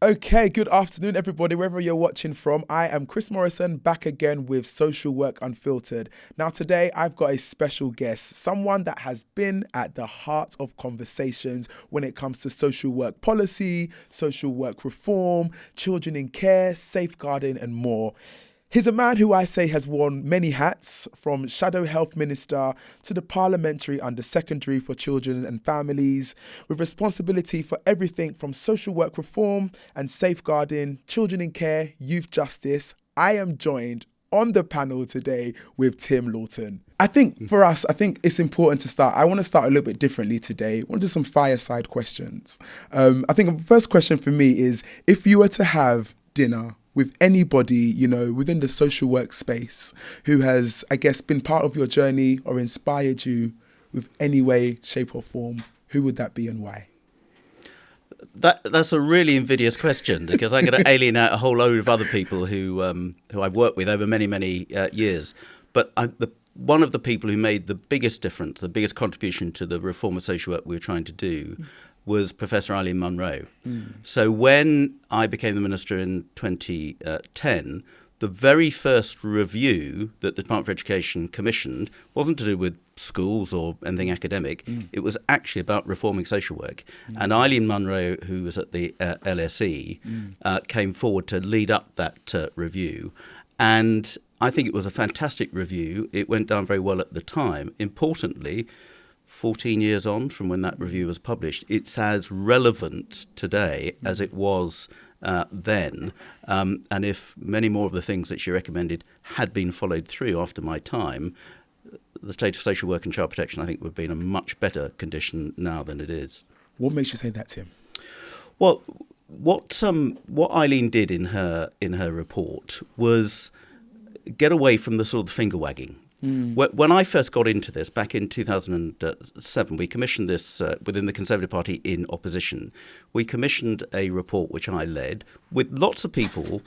Okay, good afternoon, everybody, wherever you're watching from. I am Chris Morrison, back again with Social Work Unfiltered. Now, today I've got a special guest, someone that has been at the heart of conversations when it comes to social work policy, social work reform, children in care, safeguarding, and more. He's a man who I say has worn many hats, from Shadow Health Minister to the Parliamentary Under-Secretary for Children and Families, with responsibility for everything from social work reform and safeguarding, children in care, youth justice. I am joined on the panel today with Tim Loughton. I think for us, it's important to start. I want to start a little bit differently today. I want to do some fireside questions. I think the first question for me is, if you were to have dinner with anybody, within the social work space who has, I guess, been part of your journey or inspired you with any way, shape or form, who would that be and why? That's a really invidious question, because I'm going to alienate a whole load of other people who I've worked with over many years. But one of the people who made the biggest difference, the biggest contribution to the reform of social work we were trying to do, was Professor Eileen Munro. So when I became the minister in 2010, the very first review that the Department for Education commissioned wasn't to do with schools or anything academic. It was actually about reforming social work. And Eileen Munro, who was at the LSE, came forward to lead up that review. And I think it was a fantastic review. It went down very well at the time. Importantly, 14 years on from when that review was published, it's as relevant today as it was then. And if many more of the things that she recommended had been followed through after my time, the state of social work and child protection, I think, would be in a much better condition now than it is. What makes you say that, Tim? Well, what Eileen did in her report was get away from the sort of the finger wagging. When I first got into this back in 2007, we commissioned this within the Conservative Party in opposition. We commissioned a report which I led with lots of people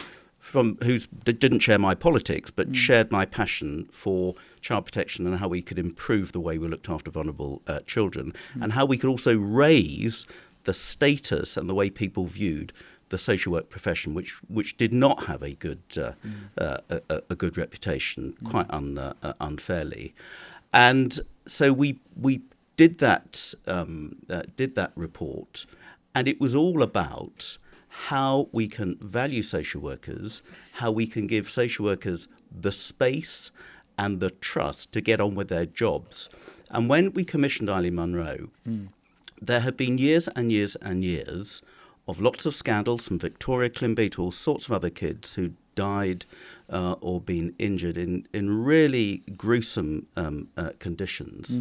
who didn't share my politics, but shared my passion for child protection and how we could improve the way we looked after vulnerable children, and how we could also raise the status and the way people viewed the social work profession, which did not have a good reputation, quite unfairly, and so we did that report, and it was all about how we can value social workers, how we can give social workers the space and the trust to get on with their jobs. And when we commissioned Eileen Munro, there had been years and years and years of lots of scandals, from Victoria Climby to all sorts of other kids who died or been injured in really gruesome conditions.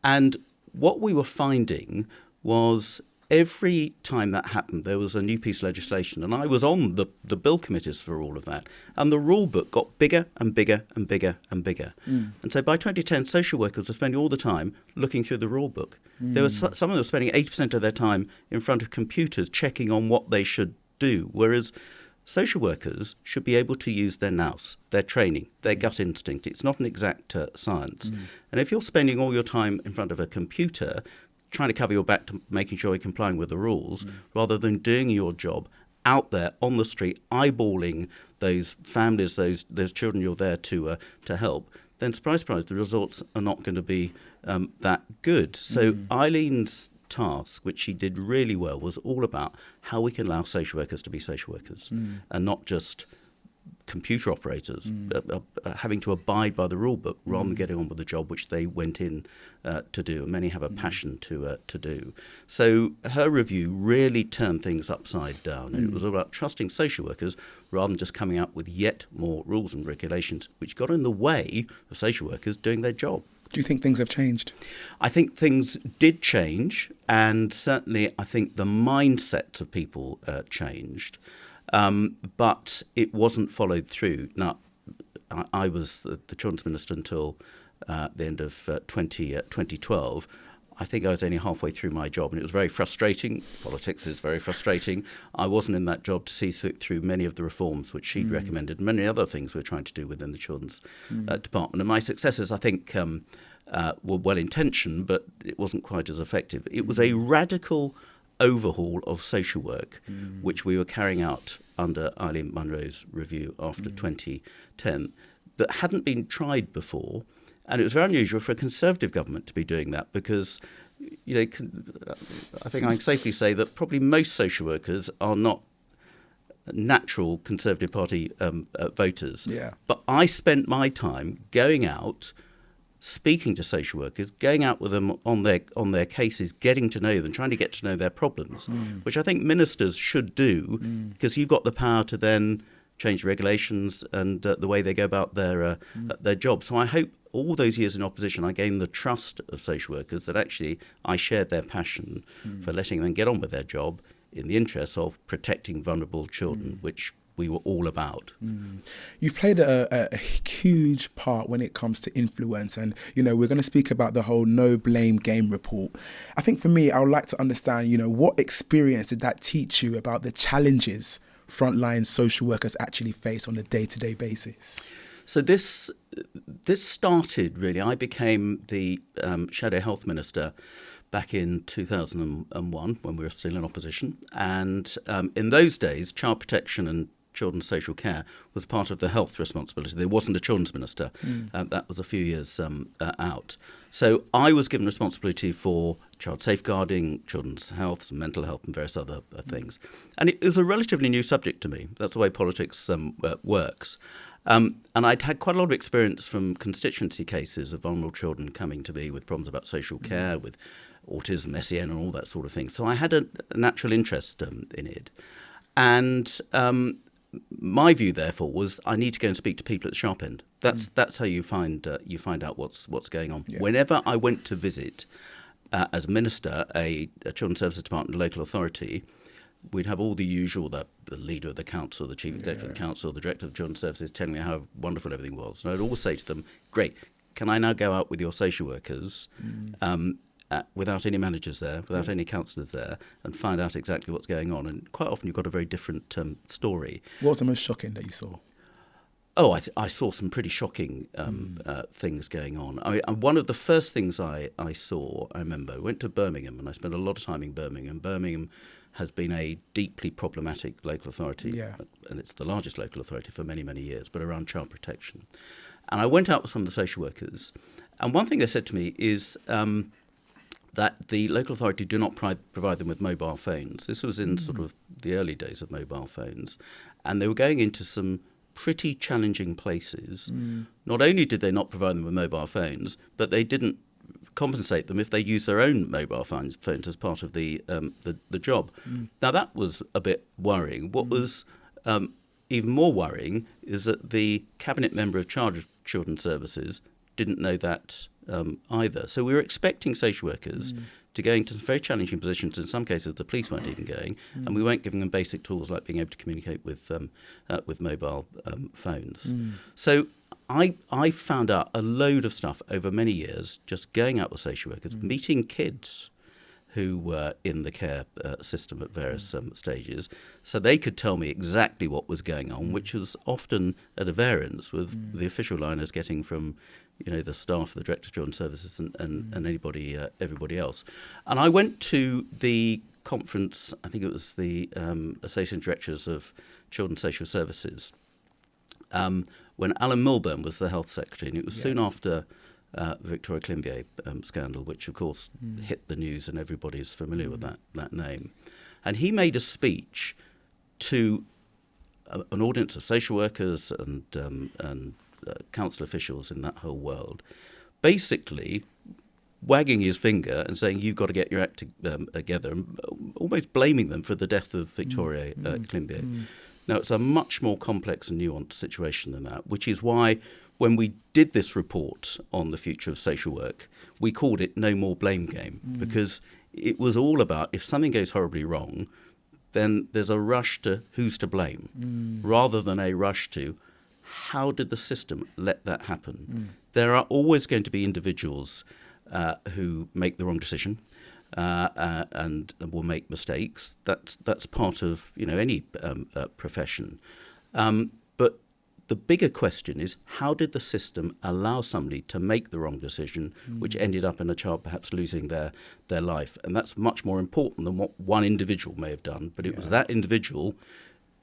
And what we were finding was every time that happened, there was a new piece of legislation, and I was on the bill committees for all of that, and the rule book got bigger and bigger and bigger and bigger. And so by 2010, social workers were spending all the time looking through the rule book. There was some of them were spending 80% of their time in front of computers checking on what they should do, whereas social workers should be able to use their nous, their training, their gut instinct. It's not an exact science. And if you're spending all your time in front of a computer trying to cover your back to making sure you're complying with the rules, rather than doing your job out there on the street, eyeballing those families, those children you're there to help, then surprise, surprise, the results are not going to be that good. So Eileen's task, which she did really well, was all about how we can allow social workers to be social workers and not just computer operators having to abide by the rule book rather than getting on with the job which they went in to do, and many have a passion to do. So her review really turned things upside down, and it was about trusting social workers rather than just coming up with yet more rules and regulations which got in the way of social workers doing their job. Do you think things have changed? I think things did change, and certainly I think the mindset of people changed. But it wasn't followed through. Now, I was the Children's Minister until the end of 2012. I think I was only halfway through my job, and it was very frustrating. Politics is very frustrating. I wasn't in that job to see through many of the reforms which she'd recommended, and many other things we're trying to do within the Children's Department. And my successors, I think, were well-intentioned, but it wasn't quite as effective. It was a radical overhaul of social work, which we were carrying out under Eileen Munro's review after 2010, that hadn't been tried before. And it was very unusual for a Conservative government to be doing that because, I think I can safely say that probably most social workers are not natural Conservative Party voters. Yeah. But I spent my time going out, speaking to social workers, going out with them on their cases, getting to know them, trying to get to know their problems, which I think ministers should do because you've got the power to then change regulations and the way they go about their job. So I hope all those years in opposition I gained the trust of social workers that actually I shared their passion for letting them get on with their job in the interests of protecting vulnerable children, which we were all about. You've played a huge part when it comes to influence, and we're going to speak about the whole no blame game report. I think for me, I would like to understand, what experience did that teach you about the challenges frontline social workers actually face on a day-to-day basis? So this started really. I became the Shadow Health Minister back in 2001 when we were still in opposition, and in those days, child protection and children's social care was part of the health responsibility. There wasn't a children's minister. That was a few years out. So I was given responsibility for child safeguarding, children's health, mental health and various other things. And it was a relatively new subject to me. That's the way politics works. And I'd had quite a lot of experience from constituency cases of vulnerable children coming to me with problems about social care, with autism, SEN and all that sort of thing. So I had a natural interest in it. And my view, therefore, was I need to go and speak to people at the sharp end. That's how you find out what's going on. Yeah. Whenever I went to visit, as minister, a children's services department, a local authority, we'd have all the usual, the leader of the council, the chief executive of the council, the director of children's services telling me how wonderful everything was. And I'd always say to them, great, can I now go out with your social workers without any managers there, without any counsellors there, and find out exactly what's going on? And quite often you've got a very different story. What was the most shocking that you saw? Oh, I saw some pretty shocking things going on. I mean, one of the first things I saw, I remember, I went to Birmingham, and I spent a lot of time in Birmingham. Birmingham has been a deeply problematic local authority, and it's the largest local authority for many, many years, but around child protection. And I went out with some of the social workers, and one thing they said to me is that the local authority do not provide them with mobile phones. This was in sort of the early days of mobile phones, and they were going into some pretty challenging places. Not only did they not provide them with mobile phones, but they didn't compensate them if they used their own mobile phones as part of the job. Now, that was a bit worrying. What was even more worrying is that the cabinet member in charge of children's services didn't know that either. So we were expecting social workers to go into some very challenging positions. In some cases, the police weren't even going, and we weren't giving them basic tools like being able to communicate with mobile phones. So I found out a load of stuff over many years, just going out with social workers, meeting kids who were in the care system at various stages, so they could tell me exactly what was going on, which was often at a variance with the official liners getting from the staff, the director of children's services and everybody else. And I went to the conference, I think it was the Association of Directors of Children's Social Services, when Alan Milburn was the health secretary, and it was soon after the Victoria Climbié scandal, which of course hit the news and everybody's familiar with that name. And he made a speech to an audience of social workers and council officials in that whole world, basically wagging his finger and saying, you've got to get your act together, and almost blaming them for the death of Victoria Climbié. Now, it's a much more complex and nuanced situation than that, which is why when we did this report on the future of social work, we called it No More Blame Game, because it was all about if something goes horribly wrong, then there's a rush to who's to blame, rather than a rush to how did the system let that happen. There are always going to be individuals who make the wrong decision and will make mistakes. That's part of any profession. But the bigger question is, how did the system allow somebody to make the wrong decision, which ended up in a child perhaps losing their life? And that's much more important than what one individual may have done. But it was that individual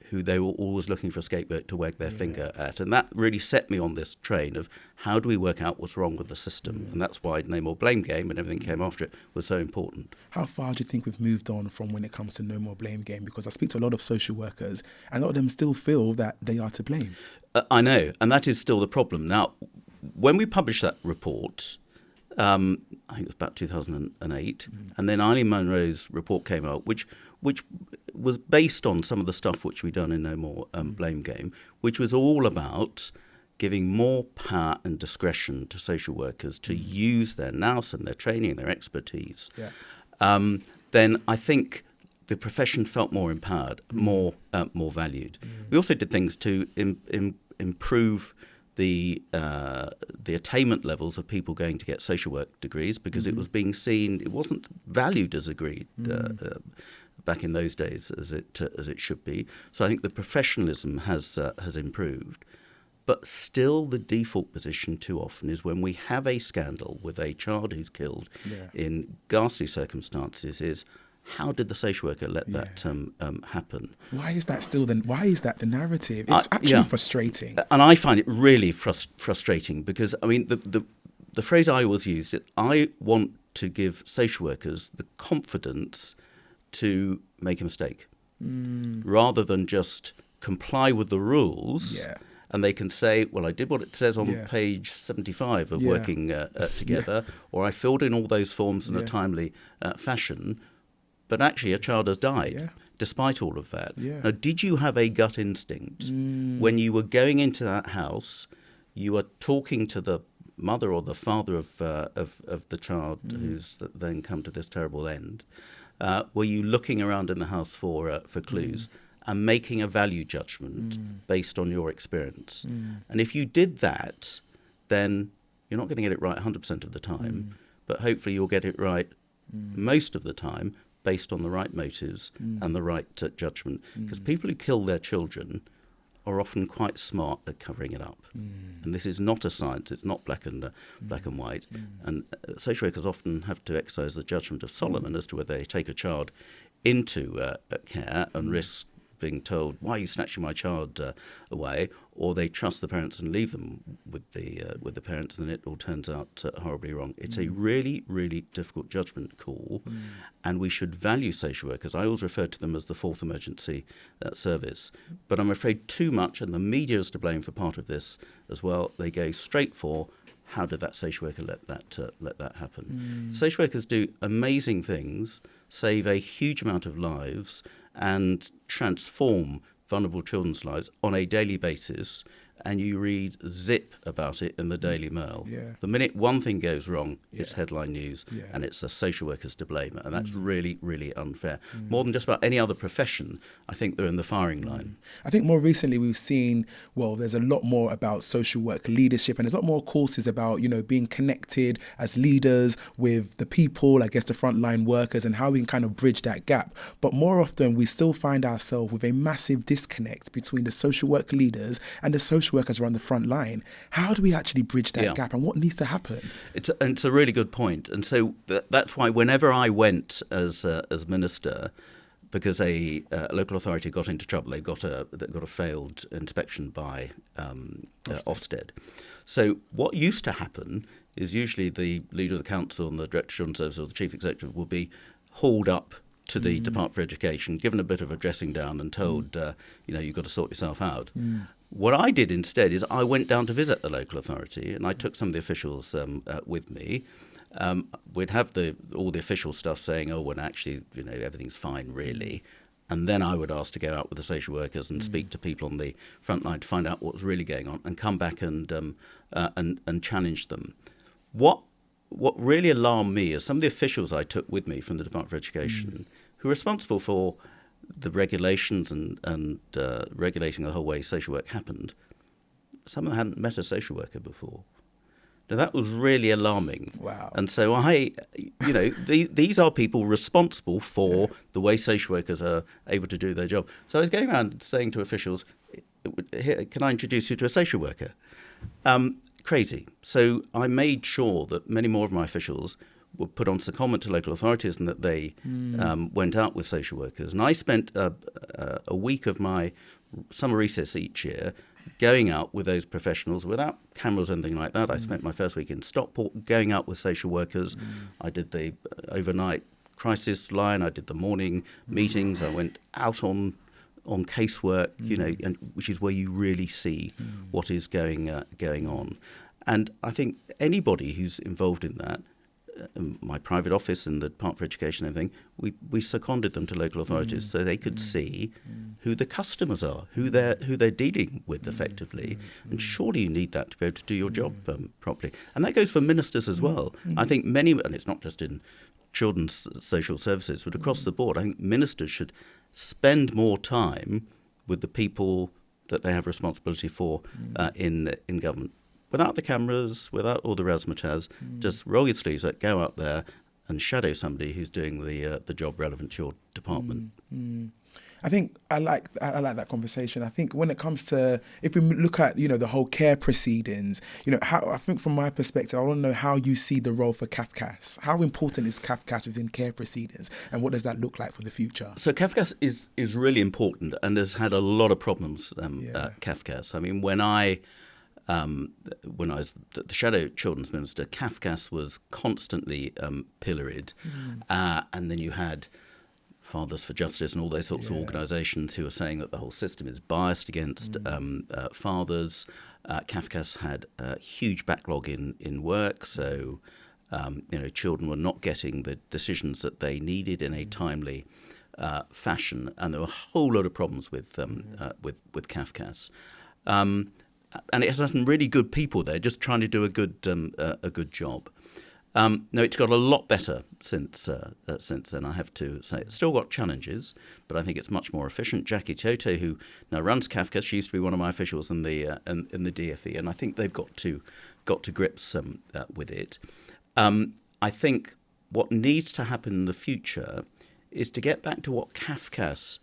who they were always looking for a scapegoat to wag their finger at. And that really set me on this train of how do we work out what's wrong with the system? And that's why No More Blame Game and everything came after it was so important. How far do you think we've moved on from when it comes to No More Blame Game? Because I speak to a lot of social workers and a lot of them still feel that they are to blame. I know, and that is still the problem. Now, when we published that report, I think it was about 2008, and then Eileen Munro's report came out, which was based on some of the stuff which we'd done in No More Blame Game, which was all about giving more power and discretion to social workers to use their nous and their training and their expertise. Then I think the profession felt more empowered, more valued. We also did things to improve the attainment levels of people going to get social work degrees, because it was being seen, it wasn't valued as a degree back in those days as it should be. So I think the professionalism has improved. But still the default position too often is when we have a scandal with a child who's killed in ghastly circumstances is, how did the social worker let that happen? Why is that the narrative? It's actually frustrating. And I find it really frustrating because, I mean, the phrase I always used, I want to give social workers the confidence to make a mistake rather than just comply with the rules. And they can say, well, I did what it says on page 75 of working together, or I filled in all those forms in a timely fashion. But actually, a child has died, despite all of that. Now, did you have a gut instinct when you were going into that house? You were talking to the mother or the father of the child who's then come to this terrible end. Were you looking around in the house for clues and making a value judgment based on your experience? And if you did that, then you're not going to get it right 100% of the time, but hopefully you'll get it right most of the time, based on the right motives and the right judgment. Because people who kill their children are often quite smart at covering it up. And this is not a science, it's not black and white. And social workers often have to exercise the judgment of Solomon as to whether they take a child into care and risk being told, why are you snatching my child away, or they trust the parents and leave them with the parents, and then it all turns out horribly wrong. It's a really, really difficult judgment call, and we should value social workers. I always refer to them as the fourth emergency service, but I'm afraid too much, and the media is to blame for part of this as well. They go straight for, how did that social worker let that happen? Social workers do amazing things, save a huge amount of lives, and transform vulnerable children's lives on a daily basis, and you read zip about it in the Daily Mail. The minute one thing goes wrong, it's headline news, and it's the social workers to blame. And that's really, really unfair. More than just about any other profession, I think they're in the firing line. I think more recently we've seen, there's a lot more about social work leadership, and there's a lot more courses about, being connected as leaders with the people, I guess the frontline workers, and how we can kind of bridge that gap. But more often we still find ourselves with a massive disconnect between the social work leaders and the social workers are on the front line. How do we actually bridge that gap, and what needs to happen? It's a really good point. And so that's why whenever I went as minister, because a local authority got into trouble, they got a failed inspection by Ofsted. So what used to happen is usually the leader of the council and the director of children's service or the chief executive will be hauled up to the Department for Education, given a bit of a dressing down and told, you've got to sort yourself out. What I did instead is I went down to visit the local authority, and I took some of the officials with me. We'd have all the official stuff saying, when actually, everything's fine, really. And then I would ask to go out with the social workers and speak to people on the front line to find out what was really going on, and come back and challenge them. What really alarmed me is some of the officials I took with me from the Department for Education, who are responsible for the regulations and regulating the whole way social work happened. Some of them hadn't met a social worker before. Now, that was really alarming. Wow. And so these are people responsible for the way social workers are able to do their job. So I was going around saying to officials, here, can I introduce you to a social worker? Crazy. So I made sure that many more of my officials were put on secondment to local authorities and that they went out with social workers. And I spent a week of my summer recess each year going out with those professionals without cameras or anything like that. I spent my first week in Stockport going out with social workers. I did the overnight crisis line. I did the morning meetings. I went out on casework, and which is where you really see what is going on. And I think anybody who's involved in that, my private office and the Department for Education and everything, we seconded them to local authorities so they could see who the customers are, who they're dealing with effectively. And surely you need that to be able to do your job properly. And that goes for ministers as well. I think many, and it's not just in children's social services, but across the board, I think ministers should spend more time with the people that they have responsibility for in government. Without the cameras, without all the razzmatazz, just roll your sleeves up, go out there and shadow somebody who's doing the job relevant to your department. I think I like that conversation. I think when it comes to, if we look at, the whole care proceedings, how, I think from my perspective, I want to know how you see the role for CAFCAS. How important is CAFCAS within care proceedings, and what does that look like for the future? So CAFCAS is really important and has had a lot of problems, CAFCAS. I mean, when I was the Shadow Children's Minister, CAFCAS was constantly pilloried. And then you had Fathers for Justice and all those sorts of organisations who are saying that the whole system is biased against fathers. CAFCAS had a huge backlog in work, so children were not getting the decisions that they needed in a timely fashion, and there were a whole lot of problems with CAFCAS. And it has some really good people there, just trying to do a good job. No, it's got a lot better since then, I have to say. It's still got challenges, but I think it's much more efficient. Jackie Toto, who now runs CAFCAS, she used to be one of my officials in the DFE, and I think they've got to grips with it. I think what needs to happen in the future is to get back to what CAFCAS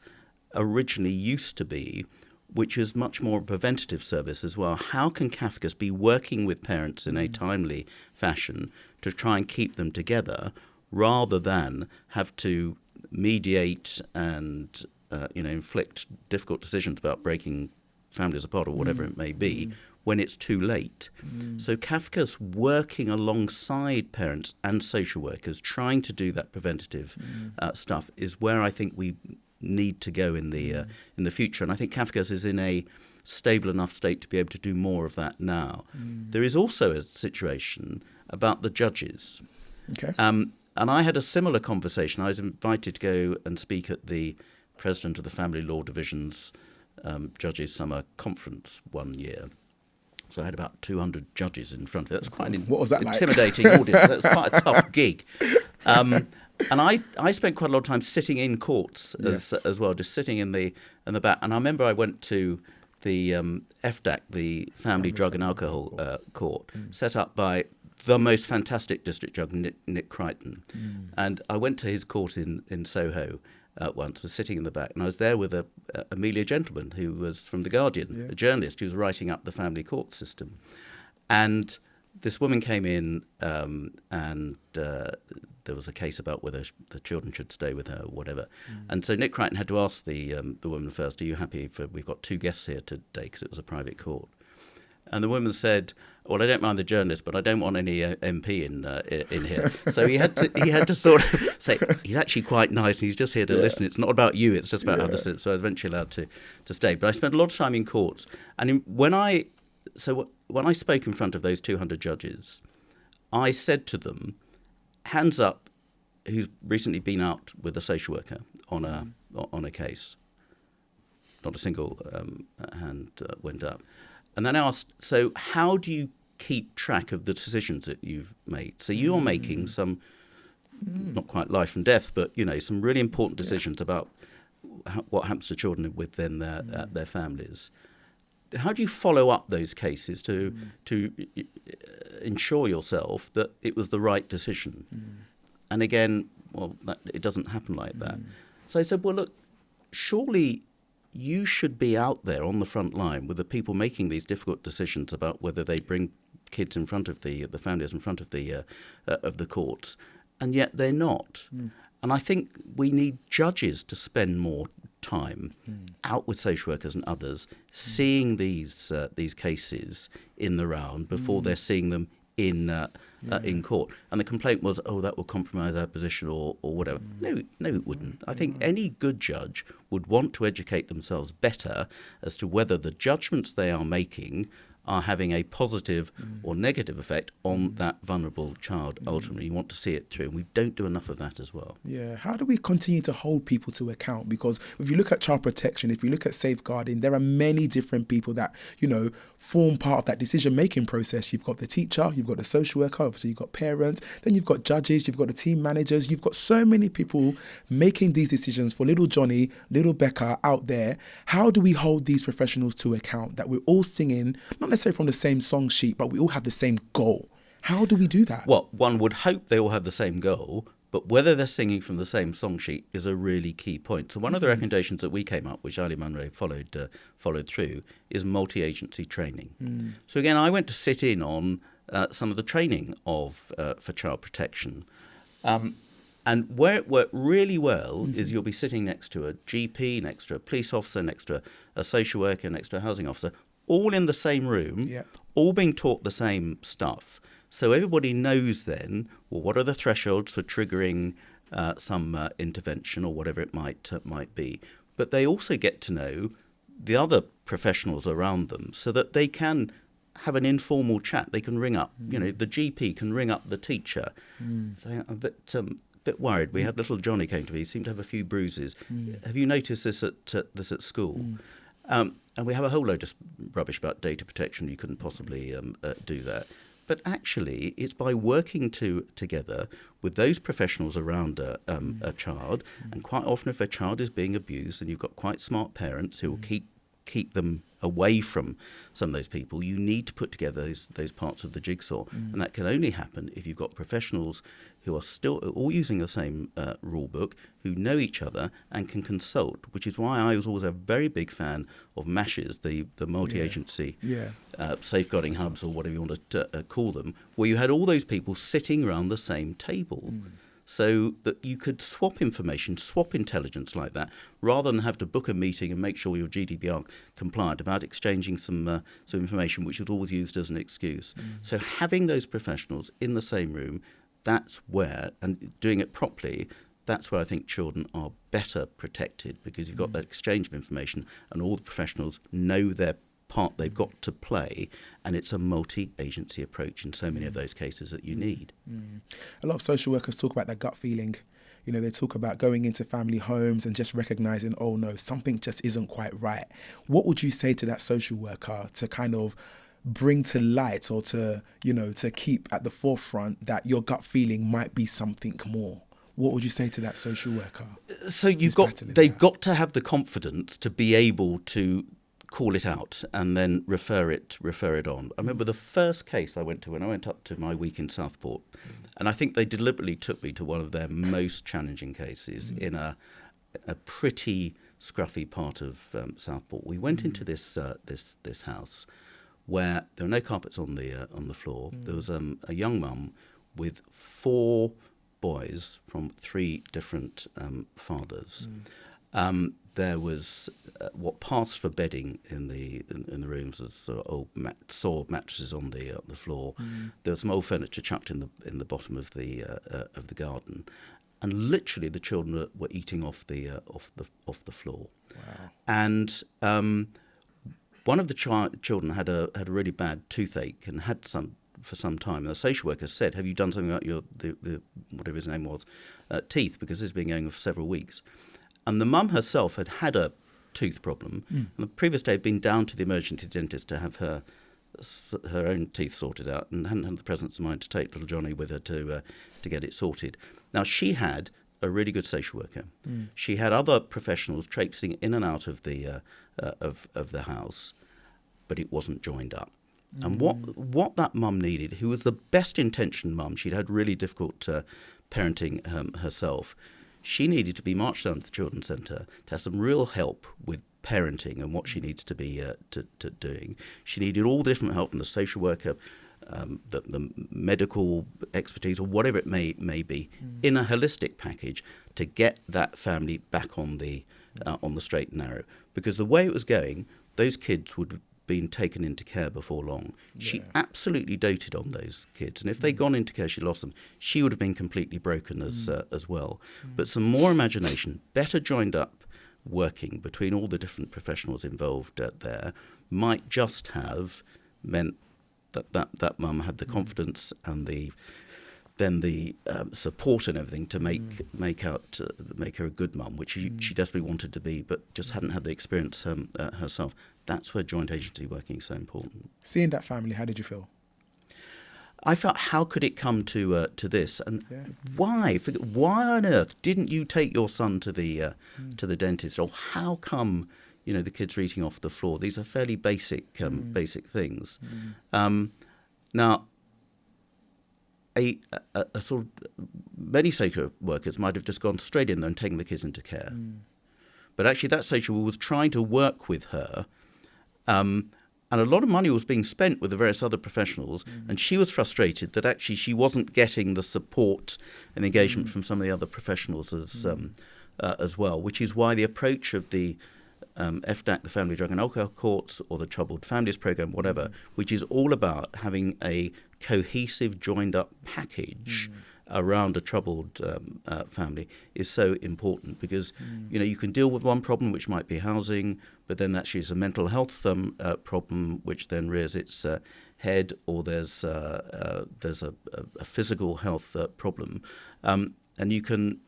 originally used to be, which is much more a preventative service as well. How can CAFCAS be working with parents in a timely fashion to try and keep them together, rather than have to mediate and inflict difficult decisions about breaking families apart or whatever it may be when it's too late. So CAFCAS working alongside parents and social workers, trying to do that preventative stuff, is where I think we need to go in the future. And I think CAFCAS is in a stable enough state to be able to do more of that now. There is also a situation about the judges. Okay. And I had a similar conversation. I was invited to go and speak at the President of the Family Law Division's Judges Summer Conference one year. So I had about 200 judges in front of it. That's quite an intimidating audience. That was quite a tough gig. And I spent quite a lot of time sitting in courts as well, just sitting in the back. And I remember I went to the FDAC, the Family Drug and Alcohol Court, set up by the most fantastic district judge, Nick Crichton. And I went to his court in Soho once, was sitting in the back, and I was there with Amelia Gentleman, who was from The Guardian, a journalist who was writing up the family court system. And this woman came in and there was a case about whether the children should stay with her or whatever. And so Nick Crichton had to ask the woman first, are you happy we've got two guests here today, because it was a private court. And the woman said, well, I don't mind the journalist, but I don't want any MP in here. So he had to sort of say, he's actually quite nice, and he's just here to listen. It's not about you, it's just about others. So I was eventually allowed to stay. But I spent a lot of time in courts. And when I spoke in front of those 200 judges, I said to them, hands up who's recently been out with a social worker on a case. Not a single hand went up. And then I asked, so how do you keep track of the decisions that you've made? So you're making some, not quite life and death, but some really important decisions about what happens to children within their families. How do you follow up those cases to ensure yourself that it was the right decision? And again, it doesn't happen like that. So I said, well, look, surely you should be out there on the front line with the people making these difficult decisions about whether they bring kids in front of the families in front of the courts, and yet they're not. And I think we need judges to spend more time out with social workers and others, seeing these cases in the round before they're seeing them in court. And the complaint was, oh, that will compromise our position or whatever. No, it wouldn't. I think any good judge would want to educate themselves better as to whether the judgments they are making are having a positive or negative effect on that vulnerable child. Ultimately, you want to see it through, and we don't do enough of that as well. Yeah. How do we continue to hold people to account? Because if you look at child protection, if you look at safeguarding, there are many different people that, form part of that decision-making process. You've got the teacher, you've got the social worker, obviously you've got parents, then you've got judges, you've got the team managers, you've got so many people making these decisions for little Johnny, little Becca out there. How do we hold these professionals to account that we're all singing, not necessarily from the same song sheet, but we all have the same goal? How do we do that? Well, one would hope they all have the same goal, but whether they're singing from the same song sheet is a really key point. So one of the recommendations that we came up, which Ali Munro followed through, is multi-agency training. So again, I went to sit in on some of the training for child protection. And where it worked really well is you'll be sitting next to a GP, next to a police officer, next to a social worker, next to a housing officer, all in the same room, all being taught the same stuff. So everybody knows then, well, what are the thresholds for triggering some intervention or whatever it might be. But they also get to know the other professionals around them so that they can have an informal chat. They can ring up, the GP can ring up the teacher. Saying, I'm a bit worried. We had little Johnny came to me. He seemed to have a few bruises. Have you noticed this at school? And we have a whole load of rubbish about data protection. You couldn't possibly do that. But actually, it's by working together with those professionals around a child, and quite often if a child is being abused and you've got quite smart parents who will keep them away from some of those people, you need to put together those parts of the jigsaw. And that can only happen if you've got professionals who are still all using the same rule book, who know each other and can consult, which is why I was always a very big fan of MASHs, the multi-agency safeguarding hubs, or whatever you want to call them, where you had all those people sitting around the same table. So that you could swap information, swap intelligence like that, rather than have to book a meeting and make sure you're GDPR compliant about exchanging some information, which was always used as an excuse. So having those professionals in the same room, that's where, and doing it properly, that's where I think children are better protected, because you've got that exchange of information and all the professionals know their part they've got to play, and it's a multi-agency approach in so many of those cases that you need. A lot of social workers talk about their gut feeling. They talk about going into family homes and just recognizing, oh no, something just isn't quite right. What would you say to that social worker to kind of bring to light, or to keep at the forefront that your gut feeling might be something more? What would you say to that social worker? So they've got to have the confidence to be able to call it out and then refer it on. I remember the first case I went to when I went up to my week in Southport, and I think they deliberately took me to one of their most challenging cases in a pretty scruffy part of Southport. We went into this house where there were no carpets on the floor. There was a young mum with 4 boys from 3 different fathers. There was what passed for bedding in the rooms, as sort of old saw mattresses on the floor. There was some old furniture chucked in the bottom of the garden, and literally the children were eating off the floor. Wow. And one of the children had a really bad toothache and had some for some time. And the social worker said, "Have you done something about the whatever his name was teeth? Because this has been going on for several weeks." And the mum herself had a tooth problem. And the previous day had been down to the emergency dentist to have her own teeth sorted out, and hadn't had the presence of mind to take little Johnny with her to get it sorted. Now, she had a really good social worker. She had other professionals traipsing in and out of the house, but it wasn't joined up. And what that mum needed, who was the best intentioned mum, she'd had really difficult parenting herself. She needed to be marched down to the children's centre to have some real help with parenting and what she needs to be doing. She needed all the different help from the social worker, the medical expertise, or whatever it may be, in a holistic package to get that family back on the straight and narrow. Because the way it was going, those kids would have been taken into care before long. She absolutely doted on those kids, and if they'd gone into care, she lost them. She would have been completely broken as well. But some more imagination, better joined up working between all the different professionals involved there might just have meant that mum had the confidence and the support and everything to make her a good mum, which she desperately wanted to be, but just hadn't had the experience herself. That's where joint agency working is so important. Seeing that family, how did you feel? I felt, how could it come to this, and why on earth didn't you take your son to the dentist, or how come the kids are eating off the floor? These are fairly basic things. Now, a sort of many social workers might have just gone straight in there and taken the kids into care, but actually that social worker was trying to work with her. And a lot of money was being spent with the various other professionals, and she was frustrated that actually she wasn't getting the support and engagement from some of the other professionals as well, which is why the approach of the FDAC, the Family Drug and Alcohol Courts, or the Troubled Families Programme, whatever, which is all about having a cohesive, joined-up package around a troubled family, is so important, because you can deal with one problem, which might be housing, but then actually it's a mental health problem, which then rears its head, or there's a physical health problem, and you can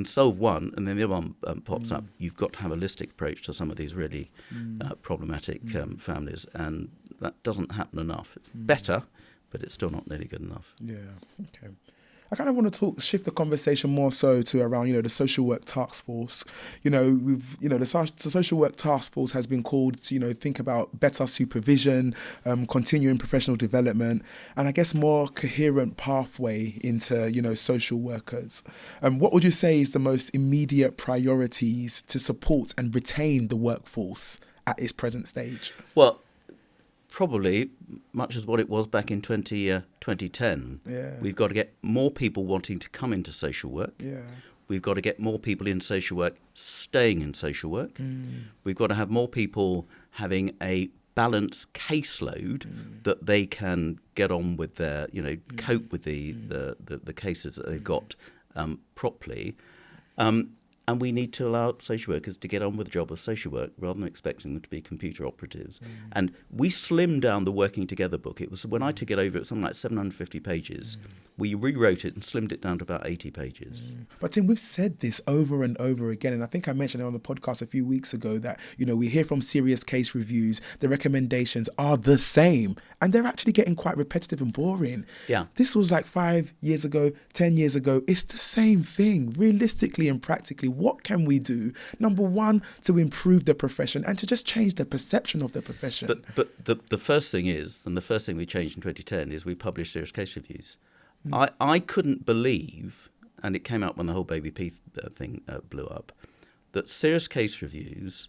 solve one, and then the other one pops up. You've got to have a holistic approach to some of these really problematic families, and that doesn't happen enough. It's better, but it's still not nearly good enough. Yeah. Okay. I kind of want to shift the conversation more so to around, the social work task force. The social work task force has been called to, think about better supervision, continuing professional development, and I guess more coherent pathway into, social workers. What would you say is the most immediate priorities to support and retain the workforce at its present stage? Well, probably much as what it was back in 2010. Yeah. We've got to get more people wanting to come into social work. Yeah. We've got to get more people in social work staying in social work. We've got to have more people having a balanced caseload that they can get on with their, cope with the cases that they've got properly. And we need to allow social workers to get on with the job of social work rather than expecting them to be computer operatives. And we slimmed down the Working Together book. It was, when I took it over, it was something like 750 pages. We rewrote it and slimmed it down to about 80 pages. But Tim, we've said this over and over again, and I think I mentioned it on the podcast a few weeks ago that, we hear from serious case reviews, the recommendations are the same, and they're actually getting quite repetitive and boring. Yeah. This was like 5 years ago, 10 years ago. It's the same thing, realistically and practically. What can we do, number one, to improve the profession and to just change the perception of the profession? But the first thing is, and the first thing we changed in 2010 is we published serious case reviews. I couldn't believe, and it came out when the whole Baby P thing blew up, that serious case reviews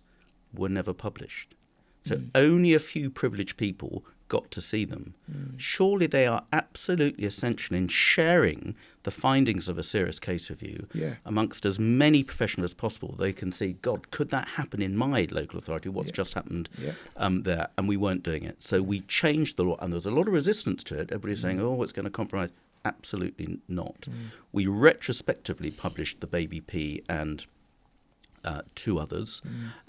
were never published. So only a few privileged people got to see them. Surely they are absolutely essential in sharing the findings of a serious case review amongst as many professionals as possible. They can see, God, could that happen in my local authority? What's just happened there? And we weren't doing it. So we changed the law, and there was a lot of resistance to it. Everybody's saying, oh, it's going to compromise. Absolutely not. We retrospectively published the Baby P and two others,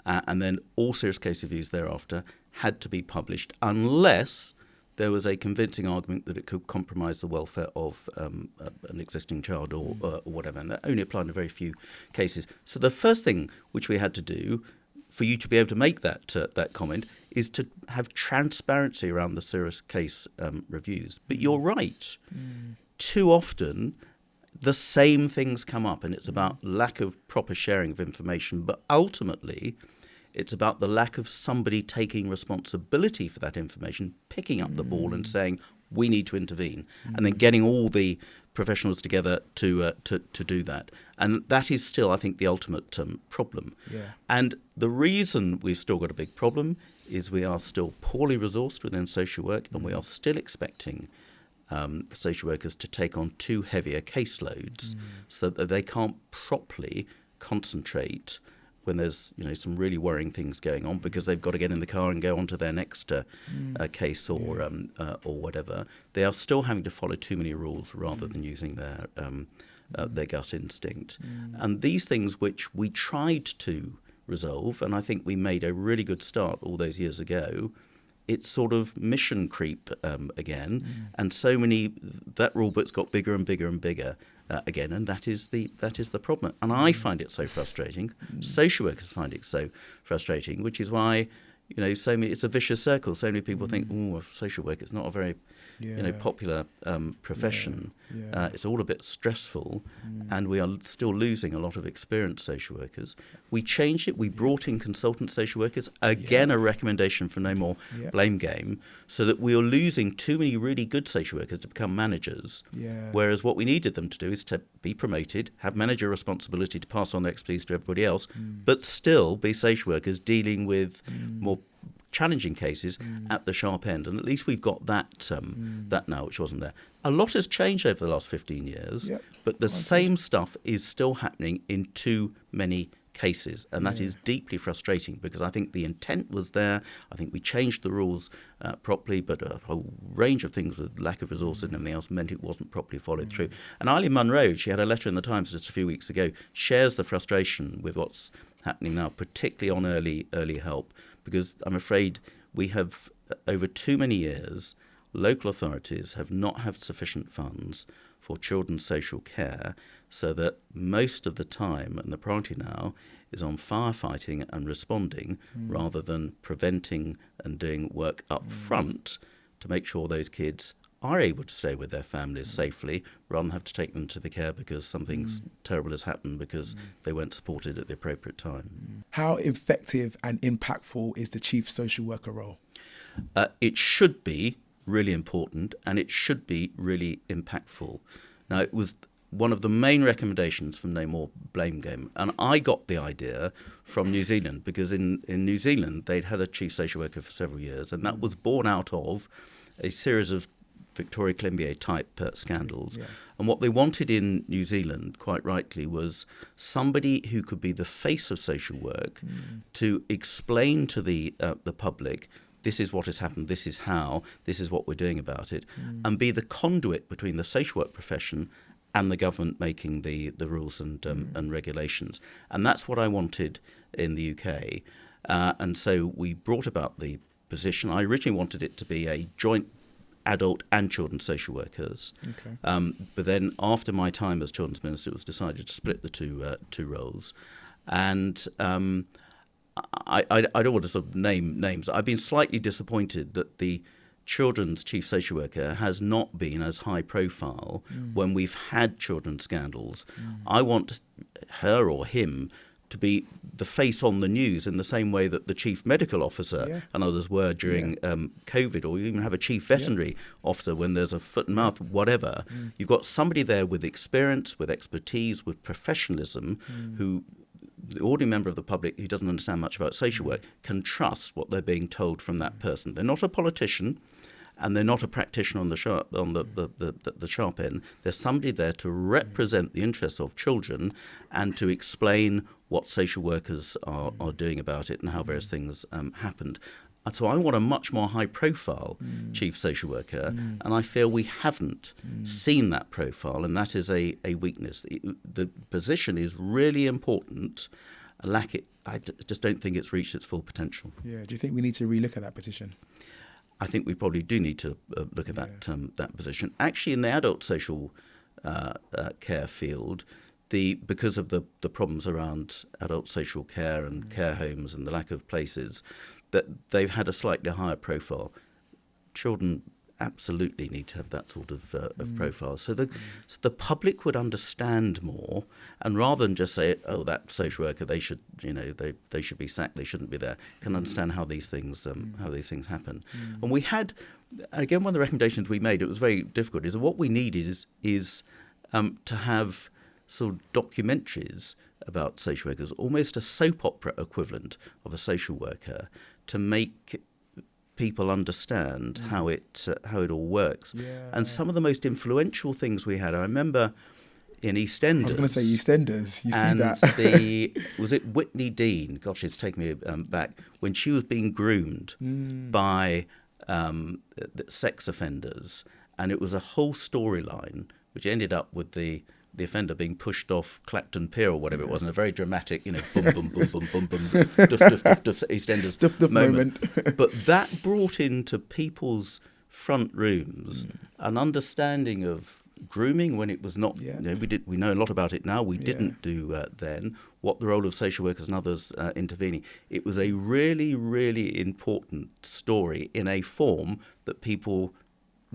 and then all serious case reviews thereafter had to be published unless there was a convincing argument that it could compromise the welfare of an existing child or whatever, and that only applied in a very few cases. So the first thing which we had to do for you to be able to make that comment is to have transparency around the serious case reviews. But you're right. Too often the same things come up, and it's about lack of proper sharing of information, but ultimately it's about the lack of somebody taking responsibility for that information, picking up the ball and saying, we need to intervene, and then getting all the professionals together to do that. And that is still, I think, the ultimate problem. Yeah. And the reason we've still got a big problem is we are still poorly resourced within social work, and we are still expecting social workers to take on too heavier caseloads so that they can't properly concentrate when there's some really worrying things going on, because they've got to get in the car and go on to their next case or whatever. They are still having to follow too many rules rather than using their gut instinct. And these things which we tried to resolve, and I think we made a really good start all those years ago, it's sort of mission creep again, and that rule book's got bigger and bigger and bigger again, and that is the problem. And I find it so frustrating. Social workers find it so frustrating, which is why it's a vicious circle. So many people think, social work is not a very popular profession. It's all a bit stressful, and we are still losing a lot of experienced social workers. We changed it. We brought in consultant social workers, again a recommendation for No More Blame Game, so that we are losing too many really good social workers to become managers, whereas what we needed them to do is to be promoted, have manager responsibility to pass on their expertise to everybody else, but still be social workers dealing with more challenging cases at the sharp end. And at least we've got that now, which wasn't there. A lot has changed over the last 15 years, but the same stuff is still happening in too many cases, and that is deeply frustrating, because I think the intent was there. I think we changed the rules properly, but a whole range of things with lack of resources and everything else meant it wasn't properly followed through. And Eileen Munro, she had a letter in the Times just a few weeks ago, shares the frustration with what's happening now, particularly on early help, because I'm afraid we have, over too many years, local authorities have not had sufficient funds for children's social care, so that most of the time, and the priority now, is on firefighting and responding rather than preventing and doing work up front to make sure those kids are able to stay with their families safely, rather than have to take them to the care because something terrible has happened because they weren't supported at the appropriate time. How effective and impactful is the chief social worker role? It should be really important, and it should be really impactful. Now, it was one of the main recommendations from No More Blame Game, and I got the idea from New Zealand, because in New Zealand they'd had a chief social worker for several years, and that was born out of a series of Victoria Clembier type scandals. And what they wanted in New Zealand, quite rightly, was somebody who could be the face of social work to explain to the public, this is what has happened, this is how, this is what we're doing about it, and be the conduit between the social work profession and the government making the rules and regulations. And that's what I wanted in the UK. And so we brought about the position. I originally wanted it to be a joint adult and children's social workers. But then after my time as children's minister, it was decided to split the two roles. And I don't want to sort of name names. I've been slightly disappointed that the children's chief social worker has not been as high profile when we've had children's scandals. I want her or him to be the face on the news in the same way that the chief medical officer and others were during COVID, or you even have a chief veterinary officer when there's a foot and mouth, whatever. You've got somebody there with experience, with expertise, with professionalism, who the ordinary member of the public who doesn't understand much about social work can trust what they're being told from that person. They're not a politician, and they're not a practitioner on the sharp end. There's somebody there to represent the interests of children and to explain what social workers are doing about it and how various things happened. So I want a much more high-profile chief social worker, and I feel we haven't seen that profile, and that is a weakness. The position is really important. I just don't think it's reached its full potential. Yeah. Do you think we need to relook at that position? I think we probably do need to look at that position. Actually, in the adult social care field, because of the problems around adult social care and care homes and the lack of places, that they've had a slightly higher profile. Children absolutely need to have that sort of profile, so the public would understand more, and rather than just say, "Oh, that social worker, they should be sacked, they shouldn't be there," can understand how these things happen. And we had, again, one of the recommendations we made, it was very difficult, is what we need is to have sort of documentaries about social workers, almost a soap opera equivalent of a social worker, to make people understand how it all works. Yeah. And some of the most influential things we had, I remember in EastEnders. I was going to say EastEnders. You see and that. was it Whitney Dean? Gosh, it's taken me back. When she was being groomed by sex offenders, and it was a whole storyline which ended up with the offender being pushed off Clacton Pier or whatever it was, in a very dramatic, boom, boom, boom, boom, boom, boom, duff, duff, duff, duff, EastEnders Duff, duff moment. But that brought into people's front rooms an understanding of grooming when it was not. Yeah. We know a lot about it now. We didn't do then. What the role of social workers and others intervening. It was a really, really important story in a form that people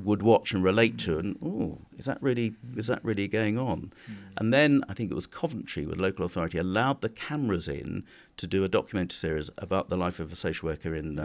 would watch and relate to, and is that really going on? And then I think it was Coventry, with local authority, allowed the cameras in to do a documentary series about the life of a social worker in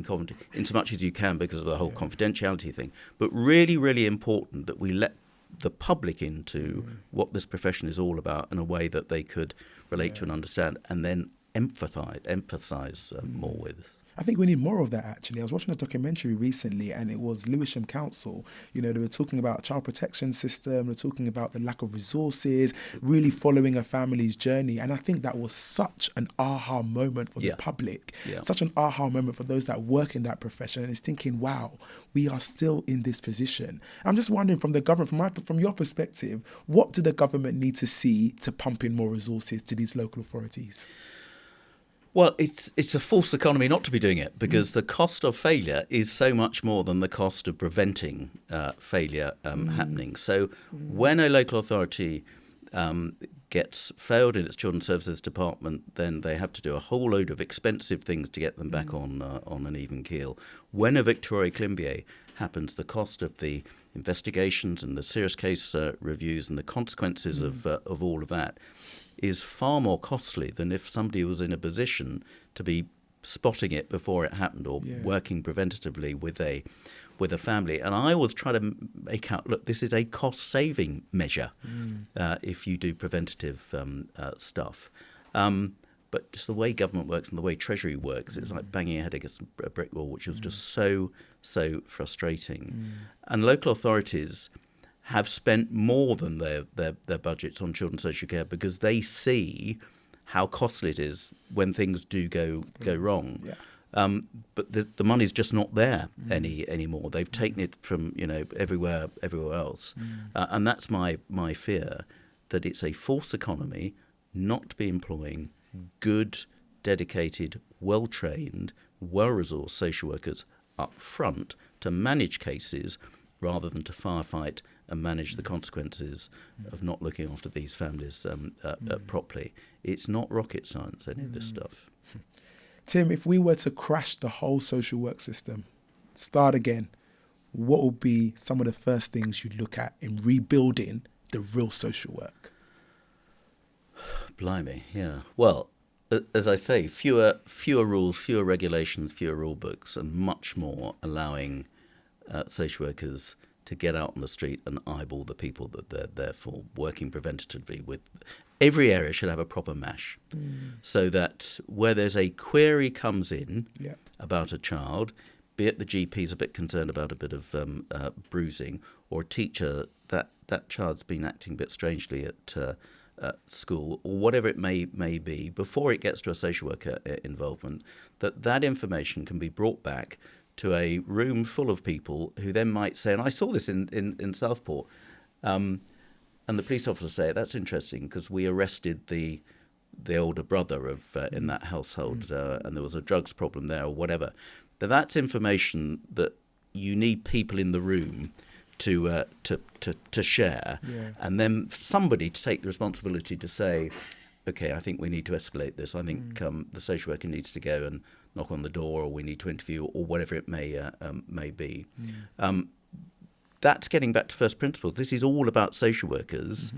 Coventry, in so much as you can because of the whole confidentiality thing. But really, really important that we let the public into what this profession is all about in a way that they could relate to and understand, and then empathise more with. I think we need more of that, actually. I was watching a documentary recently, and it was Lewisham Council. They were talking about child protection system, they were talking about the lack of resources, really following a family's journey. And I think that was such an aha moment for the public, such an aha moment for those that work in that profession. And it's thinking, wow, we are still in this position. I'm just wondering, from the government, from your perspective, what do the government need to see to pump in more resources to these local authorities? Well, it's a false economy not to be doing it, because the cost of failure is so much more than the cost of preventing failure happening. So when a local authority gets failed in its children's services department, then they have to do a whole load of expensive things to get them back on an even keel. When a Victoria Climbié happens, the cost of the investigations and the serious case reviews and the consequences of all of that is far more costly than if somebody was in a position to be spotting it before it happened, or working preventatively with a family. And I always try to make out, look, this is a cost-saving measure if you do preventative stuff. But just the way government works and the way Treasury works, it's like banging your head against a brick wall, which was just so frustrating. And local authorities have spent more than their budgets on children's social care, because they see how costly it is when things do go wrong. Yeah. But the money's just not there anymore. They've taken it from everywhere else, and that's my fear, that it's a false economy not to be employing good, dedicated, well-trained, well-resourced social workers up front to manage cases rather than to firefight and manage the consequences of not looking after these families properly. It's not rocket science, any of this stuff. Tim, if we were to crash the whole social work system, start again, what would be some of the first things you'd look at in rebuilding the real social work? Blimey, yeah. Well, as I say, fewer rules, fewer regulations, fewer rule books, and much more allowing social workers to get out on the street and eyeball the people that they're there for, working preventatively with. Every area should have a proper MASH, so that where there's a query comes in about a child, be it the GP's a bit concerned about a bit of bruising, or a teacher that child's been acting a bit strangely at school, or whatever it may be, before it gets to a social worker involvement, that information can be brought back to a room full of people who then might say, and I saw this in Southport, and the police officer say, that's interesting because we arrested the older brother of in that household, and there was a drugs problem there or whatever. That's information that you need people in the room to share, and then somebody to take the responsibility to say, okay, I think we need to escalate this. I think the social worker needs to go and knock on the door, or we need to interview, or whatever it may be. That's getting back to first principles. This is all about social workers,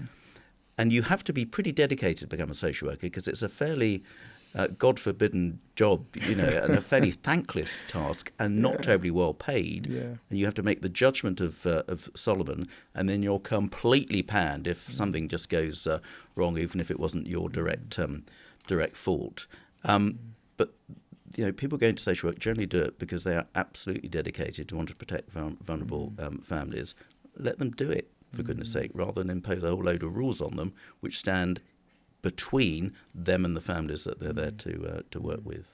and you have to be pretty dedicated to become a social worker, because it's a fairly God forbidden job, and a fairly thankless task and not terribly well paid. Yeah. And you have to make the judgment of Solomon, and then you're completely panned if something just goes wrong, even if it wasn't your direct fault. But people going to social work generally do it because they are absolutely dedicated to want to protect vulnerable families. Let them do it, for goodness sake, rather than impose a whole load of rules on them which stand between them and the families that they're there to work with.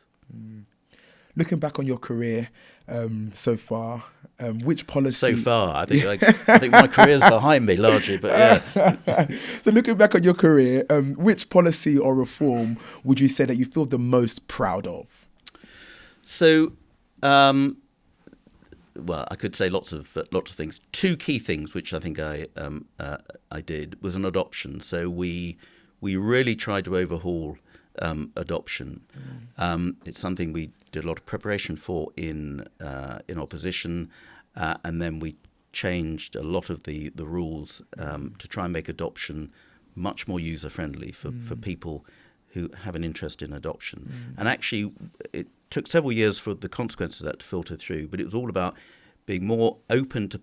Looking back on your career so far, which policy... So far, I think my career's behind me largely, but yeah. So looking back on your career, which policy or reform would you say that you feel the most proud of? So, well, I could say lots of things. Two key things which I think I did was an adoption. So we really tried to overhaul adoption. It's something we did a lot of preparation for in opposition, and then we changed a lot of the rules to try and make adoption much more user friendly for people who have an interest in adoption. And actually, it took several years for the consequences of that to filter through, but it was all about being more open to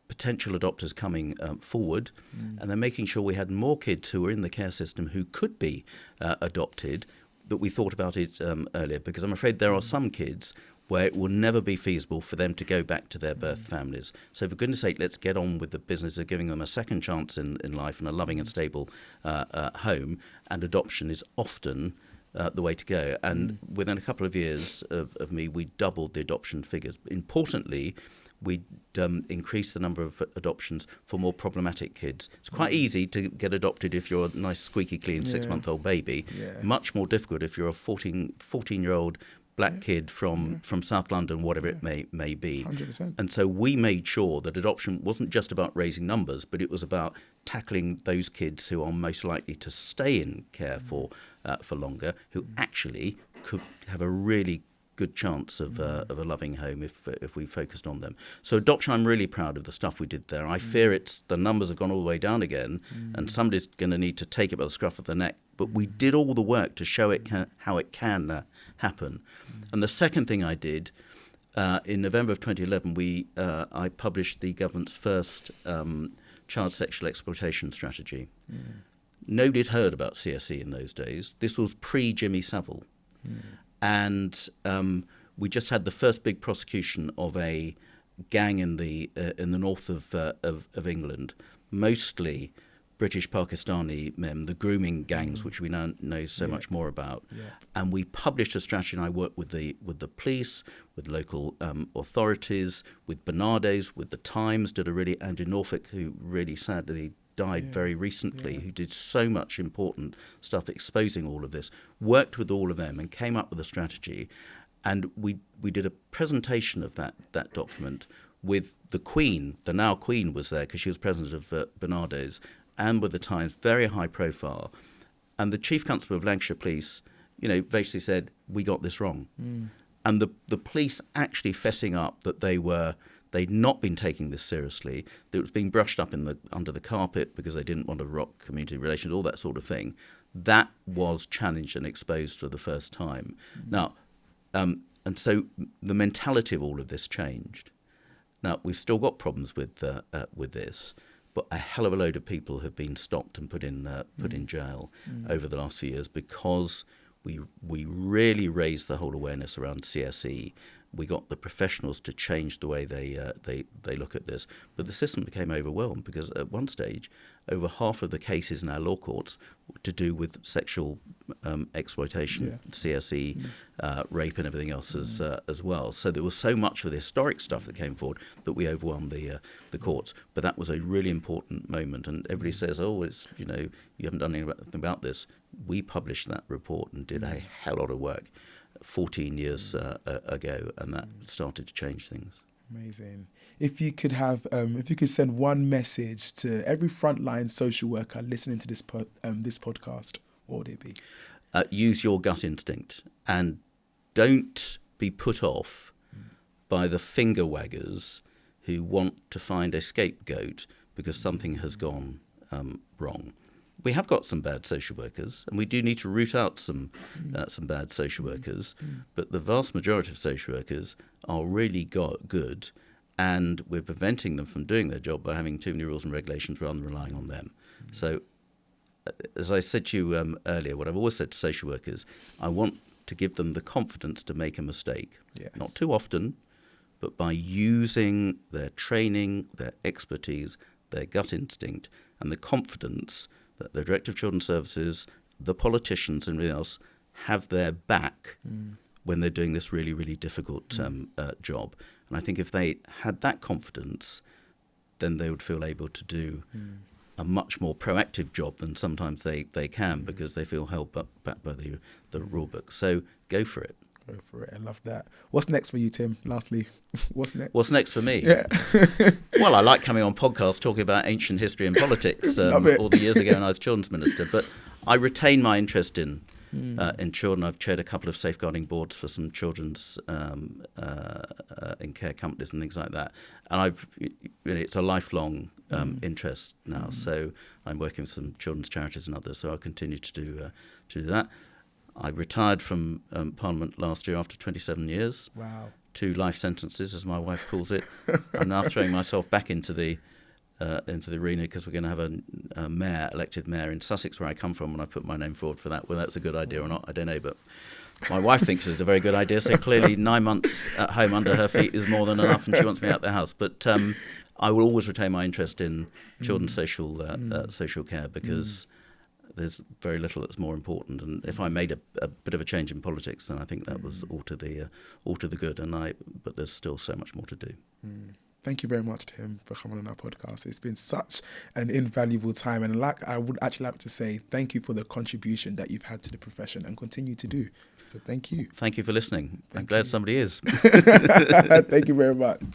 potential adopters coming forward, and then making sure we had more kids who were in the care system who could be adopted, that we thought about it earlier, because I'm afraid there are some kids where it will never be feasible for them to go back to their birth families. So for goodness sake, let's get on with the business of giving them a second chance in life and a loving and stable home, and adoption is often the way to go. And within a couple of years of me, we doubled the adoption figures. Importantly, we increased the number of adoptions for more problematic kids. It's quite easy to get adopted if you're a nice, squeaky clean 6-month-old baby. Much more difficult if you're a 14-year-old black kid from South London, whatever it may be. 100%. And so we made sure that adoption wasn't just about raising numbers, but it was about tackling those kids who are most likely to stay in care for longer, who actually could have a really good chance of a loving home if we focused on them. So adoption, I'm really proud of the stuff we did there. I fear the numbers have gone all the way down again, and somebody's going to need to take it by the scruff of the neck. But we did all the work to show how it can happen. And the second thing I did, in November of 2011, I published the government's first child sexual exploitation strategy. Nobody had heard about CSE in those days. This was pre-Jimmy Savile. And we just had the first big prosecution of a gang in the north of England, mostly British Pakistani men, the grooming gangs, which we now know so much more about. And we published a strategy, and I worked with the police, with local authorities, with Bernardes, with the Times, Andrew Norfolk, who really sadly died very recently, who did so much important stuff exposing all of this, worked with all of them and came up with a strategy. And we did a presentation of that document with the Queen. The now Queen was there because she was president of Bernardes, and with the Times, very high profile. And the Chief Constable of Lancashire Police, basically said, we got this wrong. And the police actually fessing up that they'd not been taking this seriously, that it was being brushed up under the carpet because they didn't want to rock community relations, all that sort of thing. That was challenged and exposed for the first time. Now, and so the mentality of all of this changed. Now, we've still got problems with this, but a hell of a load of people have been stopped and put in jail over the last few years because we really raised the whole awareness around CSE. We got the professionals to change the way they look at this. But the system became overwhelmed because at one stage, over half of the cases in our law courts were to do with sexual exploitation, CSE, rape and everything else as well. So there was so much of the historic stuff that came forward that we overwhelmed the courts. But that was a really important moment. And everybody says, it's, you haven't done anything about this. We published that report and did a hell lot of work 14 years ago, and that started to change things. Amazing. If you could send one message to every frontline social worker listening to this podcast, what would it be? Use your gut instinct, and don't be put off by the finger waggers who want to find a scapegoat because something has gone wrong. we have got some bad social workers, and we do need to root out some bad social workers. But the vast majority of social workers are really good, and we're preventing them from doing their job by having too many rules and regulations rather than relying on them. So, as I said to you earlier, what I've always said to social workers, I want to give them the confidence to make a mistake. Yes. Not too often, but by using their training, their expertise, their gut instinct, and the confidence that the Director of Children's Services, the politicians and everything else have their back when they're doing this really, really difficult job. And I think if they had that confidence, then they would feel able to do a much more proactive job than sometimes they can, because they feel held back by the rule book. So go for it. Go for it. I love that. What's next for you, Tim? Lastly, what's next? What's next for me? Yeah. Well, I like coming on podcasts talking about ancient history and politics all the years ago when I was children's minister. But I retain my interest in children. I've chaired a couple of safeguarding boards for some children's in care companies and things like that. And it's a lifelong interest now. So I'm working with some children's charities and others. So I'll continue to do that. I retired from Parliament last year after 27 years. Wow. 2 life sentences, as my wife calls it. I'm now throwing myself back into the arena because we're going to have a elected mayor in Sussex, where I come from, and I put my name forward for that. Whether that's a good idea or not, I don't know. But my wife thinks it's a very good idea. So clearly 9 months at home under her feet is more than enough, and she wants me out the house. But I will always retain my interest in children's social care, because there's very little that's more important. And if I made a bit of a change in politics, then I think that was all to the good. But there's still so much more to do. Thank you very much, Tim, for coming on our podcast. It's been such an invaluable time. And I would actually like to say thank you for the contribution that you've had to the profession and continue to do. So thank you. Thank you for listening. I'm glad somebody is. Thank you very much.